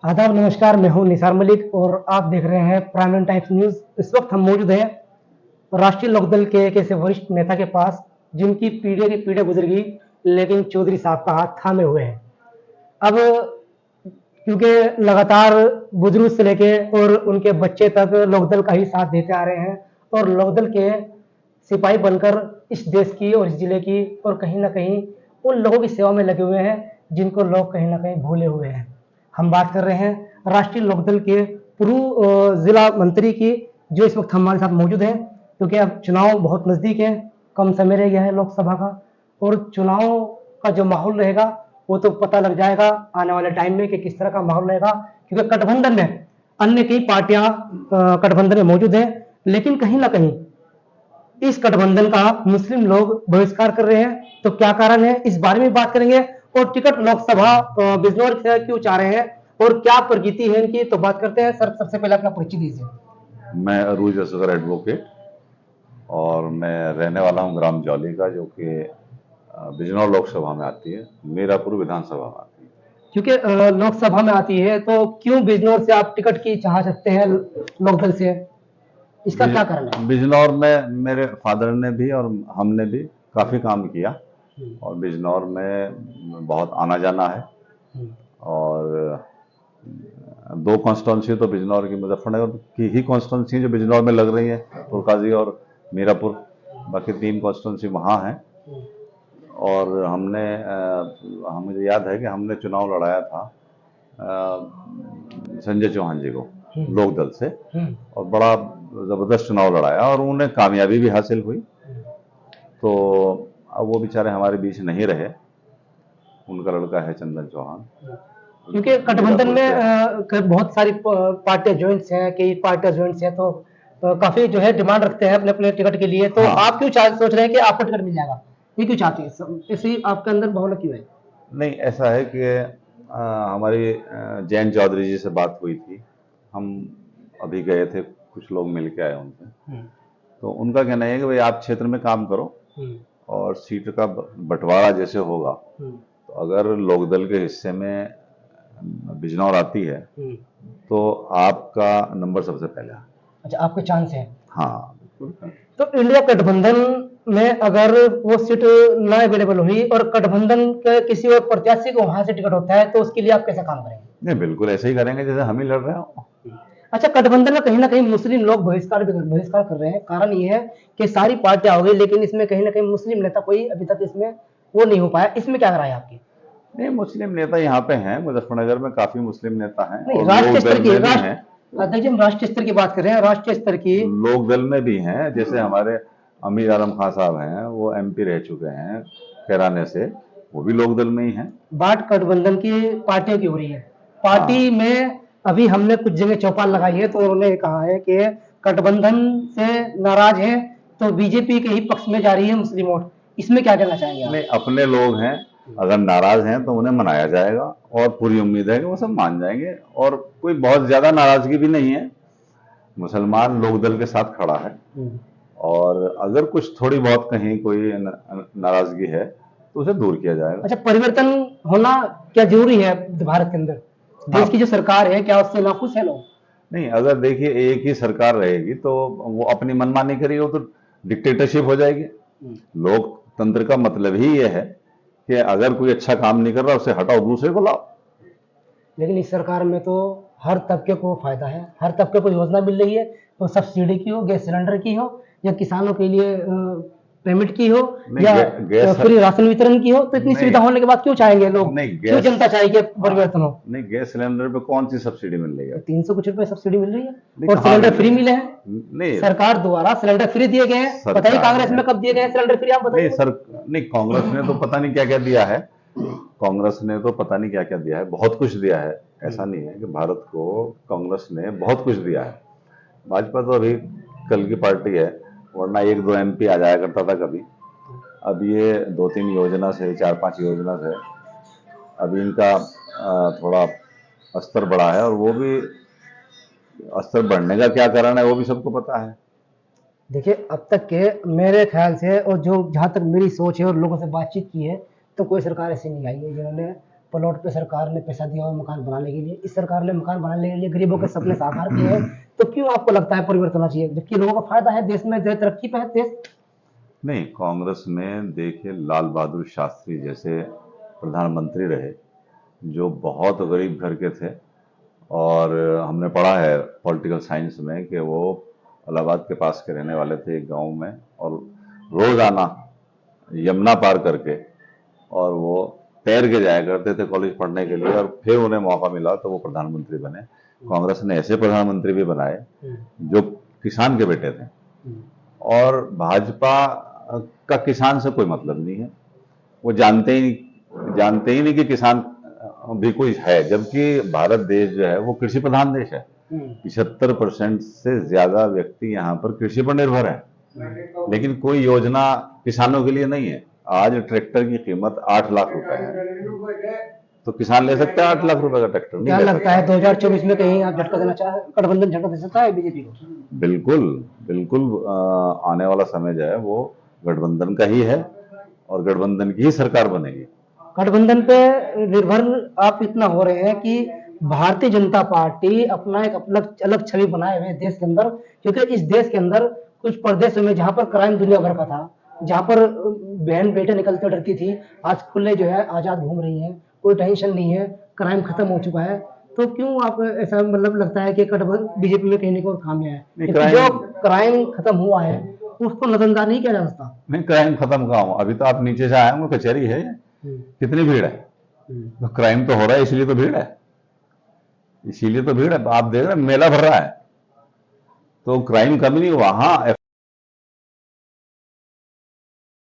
आदाब नमस्कार, मैं हूं निसार मलिक और आप देख रहे हैं प्राइम टाइम्स न्यूज। इस वक्त हम मौजूद हैं राष्ट्रीय लोकदल के एक ऐसे वरिष्ठ नेता के पास जिनकी पीढ़ी की पीढ़ी गुजर गई, लेकिन चौधरी साहब का हाथ थामे हुए हैं। अब क्योंकि लगातार बुजुर्ग से लेके और उनके बच्चे तक लोकदल का ही साथ देते आ रहे हैं और लोकदल के सिपाही बनकर इस देश की और इस जिले की और कहीं ना कहीं उन लोगों की सेवा में लगे हुए हैं जिनको लोग कहीं ना कहीं भूले हुए हैं। हम बात कर रहे हैं राष्ट्रीय लोकदल के पूर्व जिला मंत्री की, जो इस वक्त हमारे साथ मौजूद है, क्योंकि अब चुनाव बहुत नजदीक है, कम समय रह गया है लोकसभा का और चुनाव का जो माहौल रहेगा वो तो पता लग जाएगा आने वाले टाइम में कि किस तरह का माहौल रहेगा। क्योंकि गठबंधन में अन्य कई पार्टियां गठबंधन में मौजूद है, लेकिन कहीं ना कहीं इस गठबंधन का मुस्लिम लोग बहिष्कार कर रहे हैं। तो क्या कारण है, इस बारे में बात करेंगे। और टिकट लोकसभा बिजनौर से क्यों चाह रहे हैं और क्या प्रगति है इनकी, तो बात करते हैं। सर, सबसे पहले अपना परिचय दीजिए। मैं अरूज असगर एडवोकेट और मैं रहने वाला हूं ग्राम जौली का, जो कि बिजनौर लोकसभा में आती है, मीरापुर विधानसभा में आती है। क्योंकि लोकसभा में आती है तो क्यों बिजनौर से आप टिकट की चाह सकते हैं लोकदल से, इसका क्या कारण है? बिजनौर में मेरे फादर ने भी और हमने भी काफ़ी काम किया और बिजनौर में बहुत आना जाना है। और दो कॉन्स्टिट्यूंसी तो बिजनौर की, मुजफ्फरनगर की ही कॉन्स्टिट्यूंसी जो बिजनौर में लग रही है, तुर्काजी और मीरापुर, बाकी 3 कॉन्स्टिट्यूंसी वहाँ हैं। और मुझे याद है कि हमने चुनाव लड़ाया था संजय चौहान जी को लोकदल से, और बड़ा ज़बरदस्त चुनाव लड़ाया और उन्हें कामयाबी भी हासिल हुई। तो अब वो बेचारे हमारे बीच नहीं रहे। उनका लड़का है चंदन चौहान। क्योंकि गठबंधन में बहुत सारी पार्टियां ज्वाइंट्स हैं, कई पार्टियां ज्वाइंट्स हैं, तो काफी जो है डिमांड रखते हैं अपने अपने टिकट के लिए। तो हाँ। आप क्यों सोच रहे हैं कि आपको टिकट मिल जाएगा, ये क्यों चाहते हैं, ऐसी आपके अंदर भावना क्यों है? नहीं, ऐसा है कि हमारी जैन चौधरी जी से बात हुई थी। हम अभी गए थे, कुछ लोग मिल के आए उनसे। तो उनका कहना है कि भाई आप क्षेत्र में काम करो और सीट का बंटवारा जैसे होगा, तो अगर लोकदल के हिस्से में बिजनौर आती है तो आपका नंबर सबसे पहले है। अच्छा, आपके चांस है। हाँ, बिल्कुल। तो इंडिया गठबंधन में अगर वो सीट ना अवेलेबल हुई और गठबंधन के किसी और प्रत्याशी को वहां से टिकट होता है, तो उसके लिए आप कैसा काम करेंगे? नहीं, बिल्कुल ऐसे ही करेंगे जैसे हम ही लड़ रहे हो। अच्छा, गठबंधन में कहीं ना कहीं मुस्लिम लोग बहिष्कार कर रहे हैं। कारण ये है कि सारी पार्टियां हो गई, लेकिन इसमें कहीं ना कहीं मुस्लिम नेता कोई अभी तक इसमें वो नहीं हो पाया। इसमें क्या राय है आपकी? नहीं, मुस्लिम नेता यहाँ पे हैं, मुजफ्फरनगर में काफी मुस्लिम नेता हैं नहीं, और राष्ट्रीय लोक स्तर दल की में भी हैं। देखिए, हम राष्ट्रीय स्तर की बात कर रहे हैं, राष्ट्रीय स्तर की। लोक दल में भी हैं, जैसे हमारे अमीर आलम खान साहब हैं, वो एमपी रह चुके हैं कैराने से, वो भी लोक दल में ही हैं। बात गठबंधन की पार्टियों की हो रही है। हाँ। पार्टी में अभी हमने कुछ जगह चौपाल लगाई है, तो उन्होंने कहा है कि गठबंधन से नाराज है तो बीजेपी के ही पक्ष में जा रही है मुस्लिम वोट। इसमें क्या कहना चाहेंगे आप? नहीं, अपने लोग हैं, अगर नाराज हैं तो उन्हें मनाया जाएगा और पूरी उम्मीद है कि वो सब मान जाएंगे। और कोई बहुत ज्यादा नाराजगी भी नहीं है, मुसलमान लोक दल के साथ खड़ा है। और अगर कुछ थोड़ी बहुत कहीं कोई नाराजगी है तो उसे दूर किया जाएगा। अच्छा, परिवर्तन होना क्या जरूरी है भारत के अंदर? देश की जो सरकार है, क्या उससे नाखुश है लोग? नहीं, अगर देखिए एक ही सरकार रहेगी तो वो अपनी मनमानी करेगी, वो तो डिक्टेटरशिप हो जाएगी। लोकतंत्र का मतलब ही ये है कि अगर कोई अच्छा काम नहीं कर रहा उसे हटाओ, दूसरे को लाओ। लेकिन इस सरकार में तो हर तबके को फायदा है, हर तबके को योजना मिल रही है, तो सब्सिडी की हो, गैस सिलेंडर की हो, या किसानों के लिए पेमेंट की हो, या फ्री राशन वितरण की हो। तो इतनी सुविधा होने के बाद क्यों चाहेंगे लोग, क्यों जनता चाहेगी परिवर्तन हो? नहीं, गैस सिलेंडर पे कौन सी सब्सिडी मिल रही है? 300 कुछ रुपए सब्सिडी मिल रही है और सिलेंडर फ्री मिले हैं। नहीं, सरकार द्वारा सिलेंडर फ्री दिए गए हैं। बताइए कांग्रेस में कब दिए गए सिलेंडर फ्री, आप बताइए। नहीं, कांग्रेस ने तो पता नहीं क्या क्या दिया है। कांग्रेस ने तो पता नहीं क्या क्या दिया है, बहुत कुछ दिया है। ऐसा नहीं है कि भारत को कांग्रेस ने बहुत कुछ दिया है। भाजपा तो अभी कल की पार्टी है, वरना 1-2 एमपी आ जाया करता था कभी। अब ये 2-3 योजना से, 4-5 योजना से अभी इनका थोड़ा स्तर बढ़ा है। और वो भी स्तर बढ़ने का क्या कारण है वो भी सबको पता है। देखिए, अब तक के मेरे ख्याल से और जो जहाँ तक मेरी सोच है और लोगों से बातचीत की है, तो कोई सरकार ऐसी नहीं आई है जिन्होंने प्लॉट पे सरकार ने पैसा दिया हुआ मकान बनाने के लिए, इस सरकार ने मकान बनाने के लिए गरीबों के सपने साकार किए हैं, तो क्यों आपको लगता है परिवर्तन होना चाहिए, जबकि लोगों का फायदा है, देश में तरक्की पे है देश। नहीं, कांग्रेस में देखिए लाल बहादुर शास्त्री जैसे प्रधानमंत्री रहे जो बहुत गरीब घर के थे, और हमने पढ़ा है पॉलिटिकल साइंस में कि वो इलाहाबाद के पास के रहने वाले थे एक गांव में, और रोज आना यमुना पार करके और वो तैर के जाया करते थे कॉलेज पढ़ने के लिए, और फिर उन्हें मौका मिला तो वो प्रधानमंत्री बने। कांग्रेस ने ऐसे प्रधानमंत्री भी बनाए जो किसान के बेटे थे, और भाजपा का किसान से कोई मतलब नहीं है। वो जानते ही नहीं कि किसान भी कोई है, जबकि भारत देश जो है वो कृषि प्रधान देश है। 75% से ज्यादा व्यक्ति यहाँ पर कृषि पर निर्भर है, लेकिन कोई योजना किसानों के लिए नहीं है। आज ट्रैक्टर की कीमत 8 लाख रुपए है, तो किसान ले सकता है 8 लाख रुपए का ट्रैक्टर? नहीं क्या ले लगता है 2024 में कहीं आप झटका देना चाहे, गठबंधन झटका दे सकता है बीजेपी को? बिल्कुल बिल्कुल। आने वाला समय जो है वो गठबंधन का ही है, और गठबंधन की ही सरकार बनेगी। गठबंधन पे निर्भर आप इतना हो रहे हैं कि भारतीय जनता पार्टी अपना एक अलग छवि बनाए हुए देश के अंदर, क्योंकि इस देश के अंदर कुछ प्रदेशों में जहां पर क्राइम दुनिया भर का था, जहां पर बहन बेटे निकलते डरती थी, आज खुले जो है आजाद घूम रही हैं, कोई टेंशन नहीं है, क्राइम खत्म हो चुका है। तो क्यों आप ऐसा मतलब लगता है कि बीजेपी में कहीं ना कहीं खामियां है, क्योंकि जो क्राइम खत्म हुआ है उसको नजरअंदाज नहीं किया जा सकता। नहीं, क्राइम खत्म कहाँ हुआ? अभी तो आप नीचे से आए होंगे, कचहरी है, कितनी भीड़ है? तो क्राइम तो हो रहा है, इसलिए तो भीड़ है, इसीलिए तो भीड़ है। आप देख रहे हैं मेला भर रहा है, तो क्राइम कमी नहीं हुआ। हाँ,